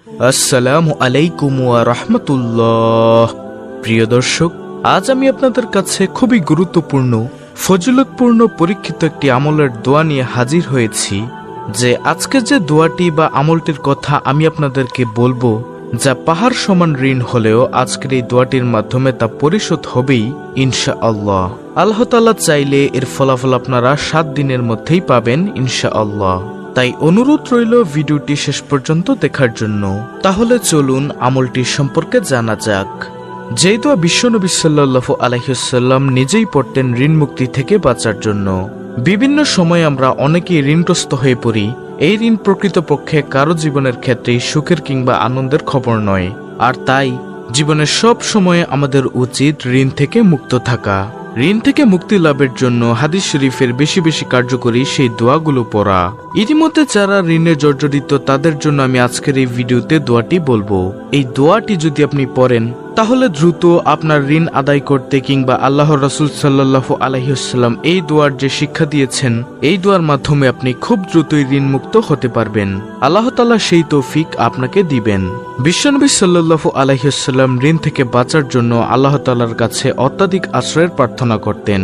আসসালামু আলাইকুম ওয়া রাহমাতুল্লাহ। প্রিয় দর্শক, আজ আমি আপনাদের কাছে খুবই গুরুত্বপূর্ণ ফজিলতপূর্ণ পরীক্ষিত একটি আমলের দোয়া নিয়ে হাজির হয়েছি। যে আজকে যে দোয়াটি বা আমলটির কথা আমি আপনাদেরকে বলবো, যা পাহাড় সমান ঋণ হলেও আজকের এই দোয়াটির মাধ্যমে তা পরিশোধ হবেই ইনশাআল্লাহ। আল্লাহ তাআলা চাইলে এর ফলাফল আপনারা 7 দিনের মধ্যেই পাবেন ইনশাআল্লাহ। তাই অনুরোধ রইল ভিডিওটি শেষ পর্যন্ত দেখার জন্য। তাহলে চলুন আমলটি সম্পর্কে জানা যাক। যেই দোয়া বিশ্বনবী সাল্লাল্লাহু আলাইহি ওয়াসাল্লাম নিজেই পড়তেন ঋণ মুক্তি থেকে বাঁচার জন্য। বিভিন্ন সময় আমরা অনেকেই ঋণগ্রস্ত হয়ে পড়ি। এই ঋণ প্রকৃতপক্ষে কারো জীবনের ক্ষেত্রেই সুখের কিংবা আনন্দের খবর নয়, আর তাই জীবনের সব সময়ে আমাদের উচিত ঋণ থেকে মুক্ত থাকা। ঋণ থেকে মুক্তি লাভের জন্য হাদিস শরীফের বেশি বেশি কার্যকরী সেই দোয়াগুলো পড়া। ইতিমধ্যে যারা ঋণে জর্জরিত তাদের জন্য আমি আজকের এই ভিডিওতে দোয়াটি বলবো। এই দোয়াটি যদি আপনি পড়েন তাহলে দ্রুত আপনার ঋণ আদায় করতে কিংবা আল্লাহর রাসূল সাল্লাল্লাহু আলাইহি ওয়াসাল্লাম এই দোয়ার যে শিক্ষা দিয়েছেন, এই দোয়ার মাধ্যমে আপনি খুব দ্রুতই ঋণ মুক্ত হতে পারবেন। আল্লাহ তাআলা সেই তৌফিক আপনাকে দিবেন। বিশ্বনবী সাল্লাল্লাহু আলাইহি ওয়াসাল্লাম ঋণ থেকে বাঁচার জন্য আল্লাহ তাআলার কাছে অত্যাধিক আশ্রয়ের প্রার্থনা করতেন।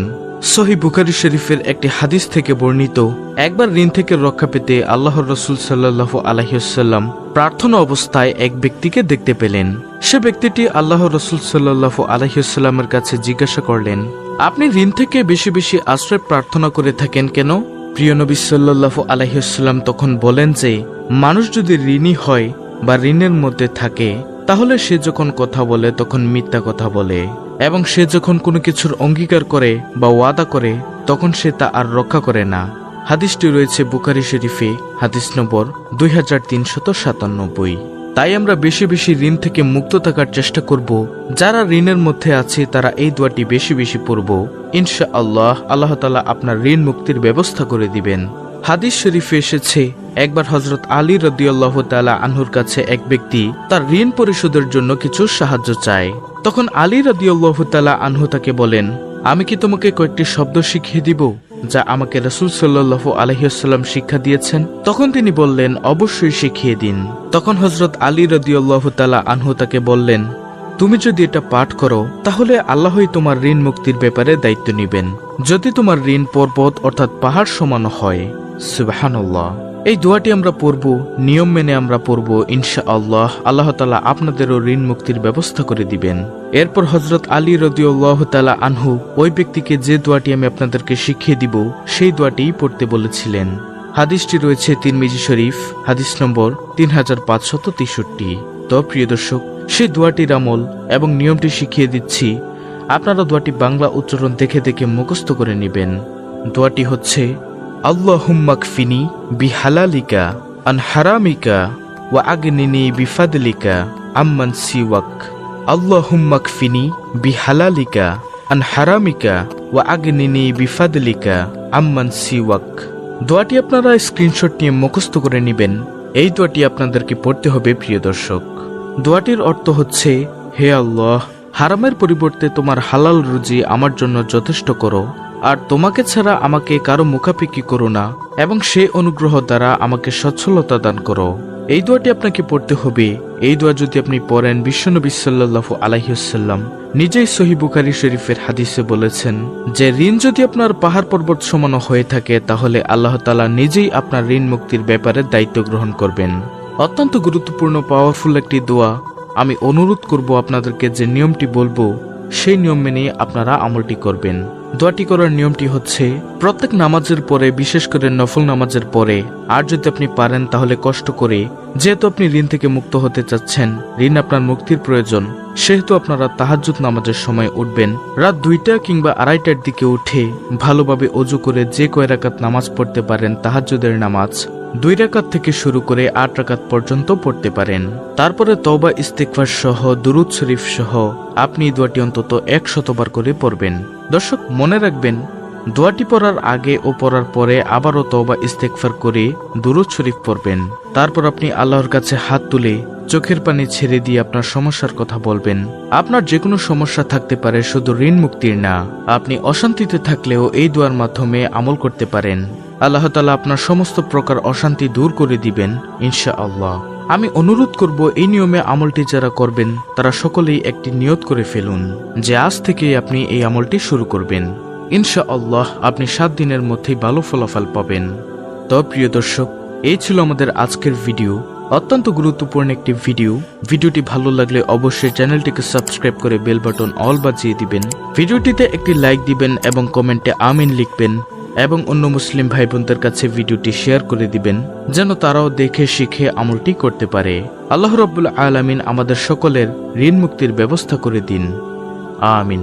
সহিহ বুখারী শরীফের একটি হাদিস থেকে বর্ণিত, একবার ঋণ থেকে রক্ষা পেতে আল্লাহর রাসূল সাল্লাল্লাহু আলাইহি ওয়াসাল্লাম প্রার্থনা অবস্থায় এক ব্যক্তিকে দেখতে পেলেন। সে ব্যক্তিটি আল্লাহর রাসূল সাল্লাল্লাহু আলাইহি ওয়াসাল্লামের কাছে জিজ্ঞাসা করলেন, আপনি ঋণ থেকে বেশি বেশি আশ্রয় প্রার্থনা করে থাকেন কেন? প্রিয় নবী সাল্লাল্লাহু আলাইহি ওয়াসাল্লাম তখন বলেন যে, মানুষ যদি ঋণী হয় বা ঋণের মধ্যে থাকে তাহলে সে যখন কথা বলে তখন মিথ্যা কথা বলে, এবং সে যখন কোনো কিছুর অঙ্গীকার করে বা ওয়াদা করে তখন সে তা আর রক্ষা করে না। হাদিসটি রয়েছে বুখারী শরীফে, হাদিস নম্বর 2397। তাই আমরা বেশি বেশি ঋণ থেকে মুক্ত থাকার চেষ্টা করব। যারা ঋণের মধ্যে আছে তারা এই দোয়াটি বেশি বেশি পড়ব। ইনশাআল্লাহ আল্লাহ তাআলা আপনার ঋণ মুক্তির ব্যবস্থা করে দিবেন। হাদিস শরীফে এসেছে, একবার হযরত আলী রাদিয়াল্লাহু তাআলা আনহুর কাছে এক ব্যক্তি তার ঋণ পরিশোধের জন্য কিছু সাহায্য চায়। তখন আলী রাদিয়াল্লাহু তাআলা আনহু তাকে বলেন, আমি কি তোমাকে কয়েকটি শব্দ শিখিয়ে দিব যা আমাকে রাসূল সাল্লাল্লাহু আলাইহি ওয়াসাল্লাম শিক্ষা দিয়েছেন? তখন তিনি বললেন, অবশ্যই শিখিয়ে দিন। তখন হযরত আলী রাদিয়াল্লাহু তাআলা আনহু তাকে বললেন, তুমি যদি এটা পাঠ করো তাহলে আল্লাহই তোমার ঋণ মুক্তির ব্যাপারে দায়িত্ব নেবেন, যদি তোমার ঋণ পর্বত অর্থাৎ পাহাড় সমান হয়। সুবহানাল্লাহ। এই দোয়াটি আমরা পড়ব, নিয়ম মেনে আমরা পড়ব। ইনশাআল্লাহ আল্লাহ তাআলা আপনাদেরও ঋণ মুক্তির ব্যবস্থা করে দিবেন। এরপর হযরত আলী রাদিয়াল্লাহু তাআলা আনহু ওই ব্যক্তিকে যে দোয়াটি আমি আপনাদেরকে শিখিয়ে দিব সেই দোয়াটি পড়তে বলেছিলেন। হাদিসটি রয়েছে তিরমিজি শরীফ, হাদিস নম্বর 3563। তো প্রিয় দর্শক, সেই দোয়াটির আমল এবং নিয়মটি শিখিয়ে দিচ্ছি। আপনারা দোয়াটি বাংলা উচ্চারণ দেখে দেখে মুখস্থ করে নেবেন। দোয়াটি হচ্ছে, আল্লাহুম্মা কফিনি বিহালালিকা আন হারামিকা ওয়া আগনিনি বিফাদলিকা আম্মান সিওয়াক। আল্লাহুম্মা কফিনি বিহালালিকা আন হারামিকা ওয়া আগনিনি বিফাদলিকা আম্মান সিওয়াক। দোয়াটি আপনারা স্ক্রিনশট নিয়ে মুখস্থ করে নেবেন। এই দোয়াটি আপনাদেরকে পড়তে হবে প্রিয় দর্শক। দোয়াটির অর্থ হচ্ছে, হে আল্লাহ, হারামের পরিবর্তে তোমার হালাল রুজি আমার জন্য যথেষ্ট করো, আর তোমাকে ছাড়া আমাকে কারো মুখাপেক্ষি করো না, এবং সে অনুগ্রহ দ্বারা আমাকে সচ্ছলতা দান করো। এই দোয়াটি আপনাকে পড়তে হবে। এই দোয়া যদি আপনি পড়েন, বিশ্বনবী সাল্লাল্লাহু আলাইহি ওয়াসাল্লাম নিজেই সহিহ বুখারী শরীফের হাদিসে বলেছেন যে, ঋণ যদি আপনার পাহাড় পর্বত সমান হয়ে থাকে তাহলে আল্লাহ তাআলা নিজেই আপনার ঋণ মুক্তির ব্যাপারে দায়িত্ব গ্রহণ করবেন। অত্যন্ত গুরুত্বপূর্ণ পাওয়ারফুল একটি দোয়া। আমি অনুরোধ করব আপনাদেরকে যে নিয়মটি বলবো সেই নিয়ম মেনে আপনারা আমলটি করবেন। দোয়াটি করার নিয়মটি হচ্ছে, প্রত্যেক নামাজের পরে, বিশেষ করে নফল নামাজের পরে, আর যদি আপনি পারেন তাহলে কষ্ট করে, যেহেতু আপনি ঋণ থেকে মুক্ত হতে চাচ্ছেন, ঋণ আপনার মুক্তির প্রয়োজন, সেহেতু আপনারা তাহাজ্জুদ নামাজের সময় উঠবেন। রাত 2টা কিংবা 2:30টার দিকে উঠে ভালোভাবে ওযু করে যে কয় রাকাত নামাজ পড়তে পারেন তাহাজ্জুদের নামাজ 2 রাকাত থেকে শুরু করে 8 রাকাত পর্যন্ত পড়তে পারেন। তারপরে তওবা ইস্তিগফার সহ দুরূদ শরীফ সহ আপনি দোয়াটি অন্তত 100 বার করে পড়বেন। দর্শক, মনে রাখবেন, দোয়াটি পড়ার আগে ও পড়ার পরে আবারও তওবা ইস্তিগফার করে দুরূদ শরীফ পড়বেন। তারপর আপনি আল্লাহর কাছে হাত তুলে চোখের পানি ছেড়ে দিয়ে আপনার সমস্যার কথা বলবেন। আপনার যে কোনো সমস্যা থাকতে পারে, শুধু ঋণ মুক্তির না। আপনি অশান্তিতে থাকলেও এই দোয়ার মাধ্যমে আমল করতে পারেন। আল্লাহ তাআলা আপনার সমস্ত প্রকার অশান্তি দূর করে দিবেন ইনশাআল্লাহ। আমি অনুরোধ করব এই নিয়মে আমলটি যারা করবেন তারা সকলেই একটি নিয়ত করে ফেলুন যে আজ থেকে আপনি এই আমলটি শুরু করবেন। ইনশাআল্লাহ আপনি 7 দিনের মধ্যেই ভালো ফলাফল পাবেন। তো প্রিয় দর্শক, এই ছিল আমাদের আজকের ভিডিও। অত্যন্ত গুরুত্বপূর্ণ একটি ভিডিওটি ভালো লাগলে অবশ্যই চ্যানেলটিকে সাবস্ক্রাইব করে বেল বাটন অল বাজিয়ে দিবেন। ভিডিওটিতে একটি লাইক দিবেন এবং কমেন্টে আমিন লিখবেন এবং অন্য মুসলিম ভাই বোনদের কাছে ভিডিওটি শেয়ার করে দিবেন যেন তারাও দেখে শিখে আমলটি করতে পারে। আল্লাহ রাব্বুল আলামিন আমাদের সকলের ঋণ মুক্তির ব্যবস্থা করে দিন। আমিন।